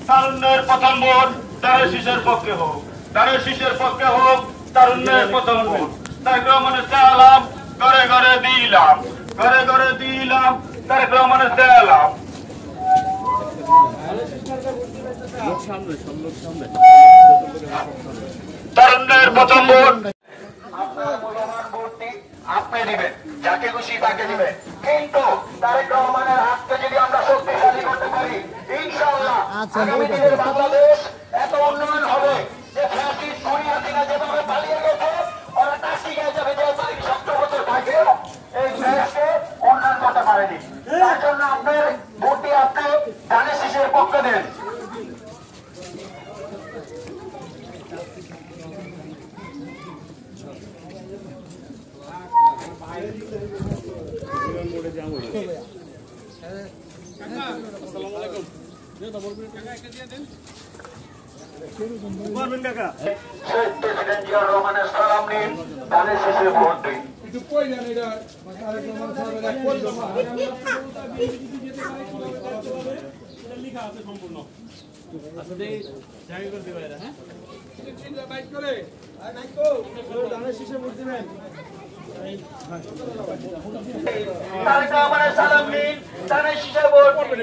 তারুণ্যের প্রথম ভোট তারেক শীষের পক্ষে হোক, তারেক শীষের পক্ষে হোক তারুণ্যের প্রথম ভোট। তারেক রহমানের চালাম ঘরে ঘরে দিলাম, ঘরে ঘরে দিলাম, তারেক রহমানের চালাম। তারুণ্যের প্রথম ভোট আপনার মূল্যবান ভোটটি আপনি দিবেন, যাকে খুশি তাকে দিবেন, কিন্তু তারেক রহমানের হাতকে যদি আমরা শক্তিশালী করতে পারি, ইনশাআল্লাহ আগামী দিনের বাংলাদেশ এত উন্নয়ন হবে যে ফ্যাসিস্ট দুনিয়া থেকে যেভাবে পালিয়ে গেছে ওরা তা শিখে যাবে যে 70 বছর থাকে এই দেশকে উন্নয়ন করতে পারেনি। তার জন্য আপনার ভোটটি আপনি ধানের শীষের পক্ষে দেন। রহমানের সালাম নিন, ধানের শীষে ভোট দিন। তারেক রহমানের সালাম নিন, ধানের শীষে ভোট দিন।